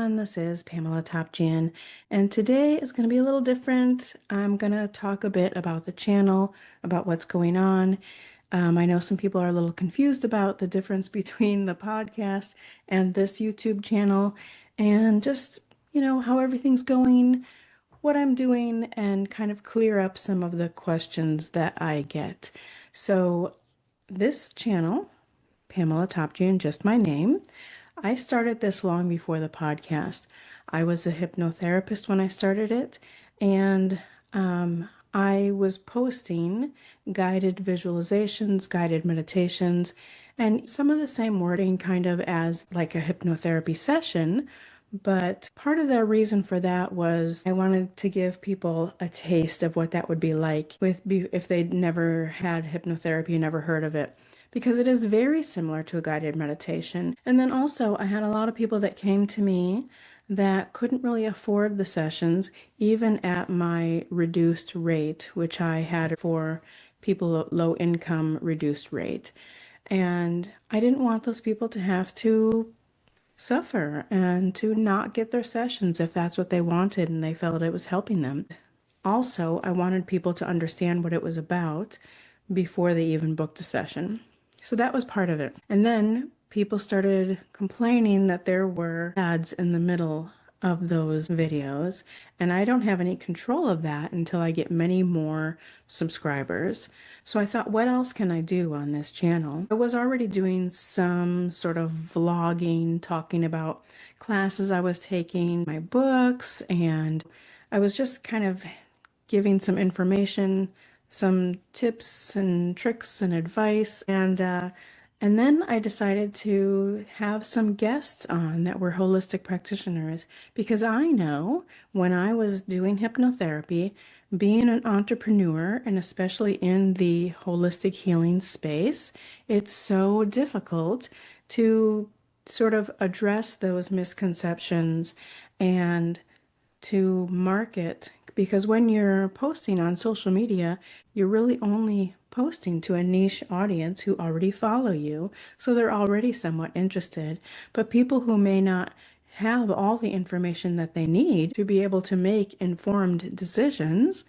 everyone, this is PamelaTopjian, and today is going to be a little different. I'm going to talk a bit about the channel, about what's going on. I know some people are a little confused about the difference between the podcast and this YouTube channel, and just, how everything's going, what I'm doing, and kind of clear up some of the questions that I get. So this channel, PamelaTopjian, just my name, I started this long before the podcast. I was a hypnotherapist when I started it, and I was posting guided visualizations, guided meditations, and some of the same wording kind of as like a hypnotherapy session. But part of the reason for that was I wanted to give people a taste of what that would be like if they'd never had hypnotherapy, never heard of it, because it is very similar to a guided meditation. And then also, I had a lot of people that came to me that couldn't really afford the sessions, even at my reduced rate, which I had for people low income reduced rate. And I didn't want those people to have to suffer and to not get their sessions if that's what they wanted and they felt it was helping them. Also, I wanted people to understand what it was about before they even booked a session. So that was part of it. And then people started complaining that there were ads in the middle of those videos, and I don't have any control of that until I get many more subscribers. So I thought, what else can I do on this channel? I was already doing some sort of vlogging, talking about classes I was taking, my books, and I was just kind of giving some information, some tips and tricks and advice. And then I decided to have some guests on that were holistic practitioners, because I know when I was doing hypnotherapy, being an entrepreneur, and especially in the holistic healing space, it's so difficult to sort of address those misconceptions and to market, because when you're posting on social media, you're really only posting to a niche audience who already follow you, so they're already somewhat interested. But people who may not have all the information that they need to be able to make informed decisions,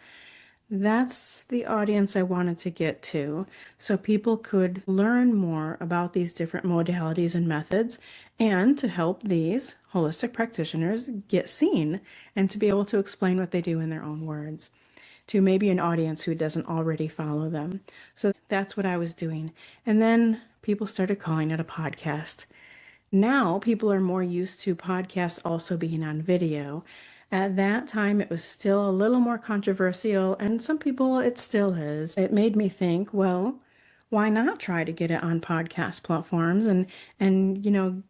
that's the audience I wanted to get to, so people could learn more about these different modalities and methods, and to help these holistic practitioners get seen and to be able to explain what they do in their own words to maybe an audience who doesn't already follow them. So that's what I was doing. And then people started calling it a podcast. Now people are more used to podcasts also being on video. At that time, it was still a little more controversial, and some people it still is. It made me think, well, why not try to get it on podcast platforms and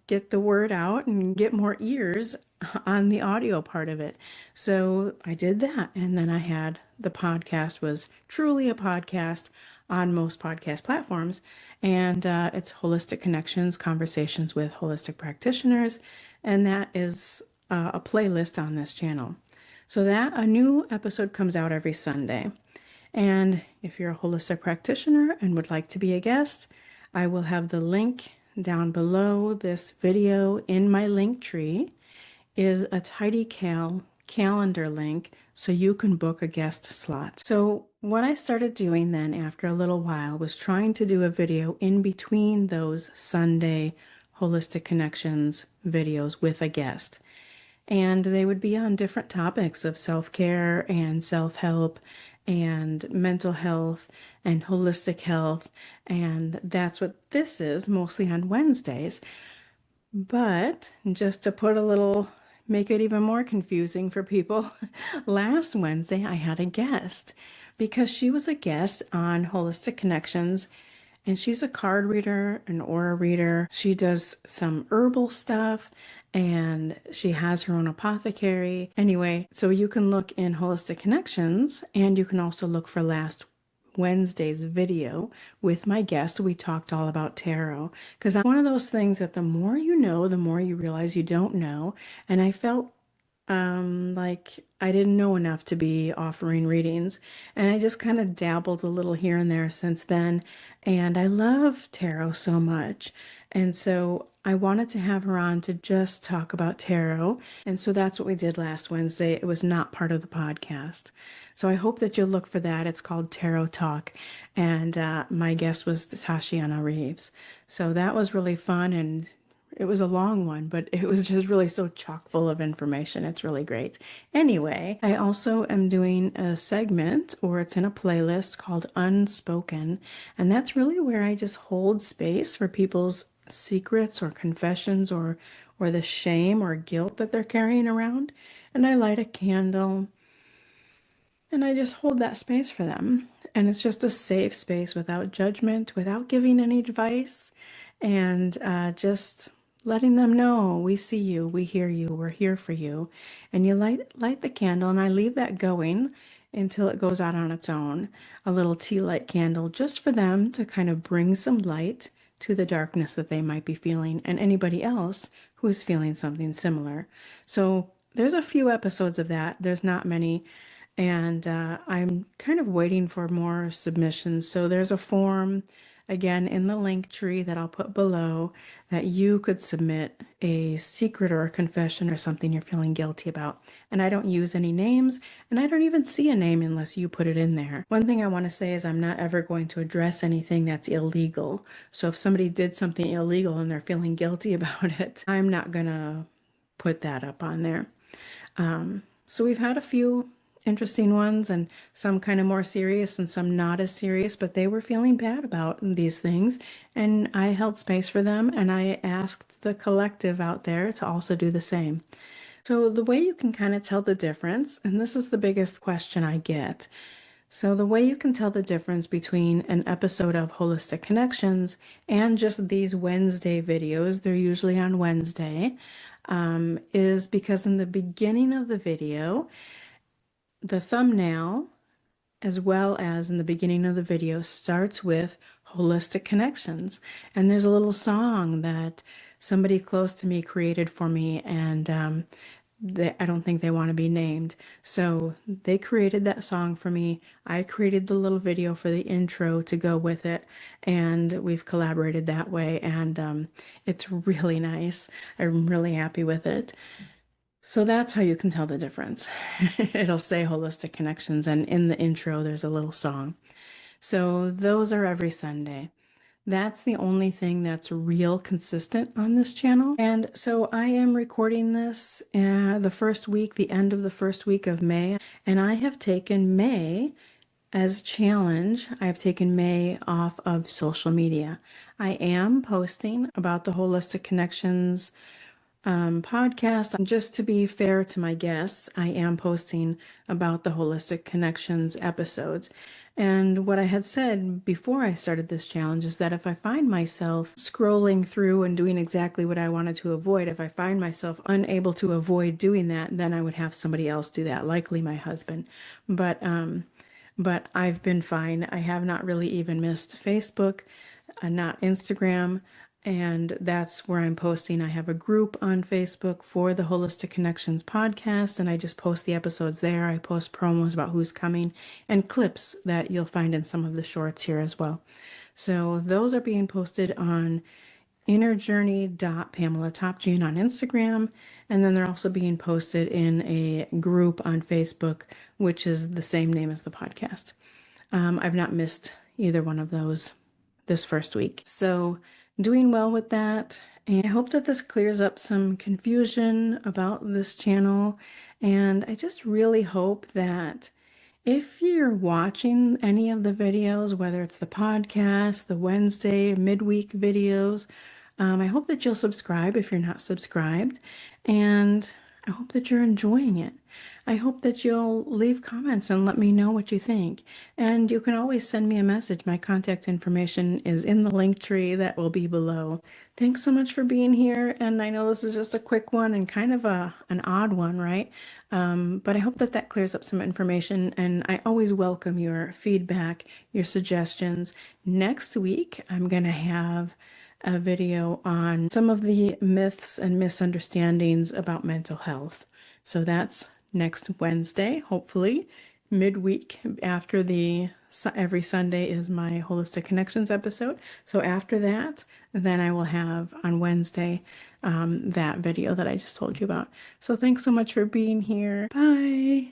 get the word out and get more ears on the audio part of it. So I did that, and then I had the podcast was truly a podcast on most podcast platforms, and it's Holistic Connections, Conversations with Holistic Practitioners, and that is a playlist on this channel. So that a new episode comes out every Sunday. And if you're a holistic practitioner and would like to be a guest, I will have the link down below this video. In my Linktree is a TidyCal calendar link so you can book a guest slot. So what I started doing then after a little while was trying to do a video in between those Sunday Holistic Connections videos with a guest. And they would be on different topics of self-care and self-help and mental health and holistic health. And that's what this is, mostly on Wednesdays. But just to make it even more confusing for people, last Wednesday I had a guest, because she was a guest on Holistic Connections. And she's a card reader, an aura reader. She does some herbal stuff, and she has her own apothecary. Anyway, so you can look in Holistic Connections, and you can also look for last Wednesday's video with my guest. We talked all about tarot, because I'm one of those things that the more you know, the more you realize you don't know. And I felt Like I didn't know enough to be offering readings, and I just kind of dabbled a little here and there since then. And I love tarot so much. And so I wanted to have her on to just talk about tarot. And so that's what we did last Wednesday. It was not part of the podcast. So I hope that you'll look for that. It's called Tarot Talk. And my guest was Tashiana Reeves. So that was really fun, and it was a long one, but it was just really so chock full of information. It's really great. Anyway, I also am doing a segment, or it's in a playlist called Unspoken. And that's really where I just hold space for people's secrets or confessions or the shame or guilt that they're carrying around. And I light a candle and I just hold that space for them. And it's just a safe space without judgment, without giving any advice, and just letting them know we see you, we hear you, we're here for you. And you light the candle, and I leave that going until it goes out on its own. A little tea light candle just for them to kind of bring some light to the darkness that they might be feeling, and anybody else who is feeling something similar. So there's a few episodes of that. There's not many. And I'm kind of waiting for more submissions. So there's a form, again, in the link tree that I'll put below, that you could submit a secret or a confession or something you're feeling guilty about. And I don't use any names, and I don't even see a name unless you put it in there. One thing I want to say is I'm not ever going to address anything that's illegal. So if somebody did something illegal and they're feeling guilty about it, I'm not going to put that up on there. So we've had a few interesting ones, and some kind of more serious and some not as serious, but they were feeling bad about these things, and I held space for them, and I asked the collective out there to also do the same. So the way you can kind of tell the difference, and this is the biggest question I get. So the way you can tell the difference between an episode of Holistic Connections and just these Wednesday videos, they're usually on Wednesday, is because in the beginning of the video, the thumbnail, as well as in the beginning of the video, starts with Holistic Connections. And there's a little song that somebody close to me created for me, and I don't think they want to be named. So they created that song for me. I created the little video for the intro to go with it, and we've collaborated that way. And it's really nice. I'm really happy with it. So that's how you can tell the difference. It'll say Holistic Connections, and in the intro, there's a little song. So those are every Sunday. That's the only thing that's real consistent on this channel. And so I am recording this the first week, the end of the first week of May, and I have taken May as a challenge. I've taken May off of social media. I am posting about the Holistic Connections podcast. Just to be fair to my guests, I am posting about the Holistic Connections episodes. And what I had said before I started this challenge is that if I find myself scrolling through and doing exactly what I wanted to avoid, if I find myself unable to avoid doing that, then I would have somebody else do that, likely my husband. But I've been fine. I have not really even missed Facebook, not Instagram, and that's where I'm posting. I have a group on Facebook for the Holistic Connections podcast, and I just post the episodes there. I post promos about who's coming and clips that you'll find in some of the shorts here as well. So those are being posted on innerjourney.PamelaTopjian on Instagram, and then they're also being posted in a group on Facebook, which is the same name as the podcast. I've not missed either one of those this first week. So doing well with that. And I hope that this clears up some confusion about this channel. And I just really hope that if you're watching any of the videos, whether it's the podcast, the Wednesday, midweek videos, I hope that you'll subscribe if you're not subscribed. And I hope that you're enjoying it. I hope that you'll leave comments and let me know what you think. And you can always send me a message. My contact information is in the link tree that will be below. Thanks so much for being here. And I know this is just a quick one and kind of an odd one, right? But I hope that that clears up some information. And I always welcome your feedback, your suggestions. Next week, I'm going to have a video on some of the myths and misunderstandings about mental health. So that's next Wednesday, hopefully, midweek after the every Sunday is my Holistic Connections episode. So after that, then I will have on Wednesday that video that I just told you about. So thanks so much for being here. Bye.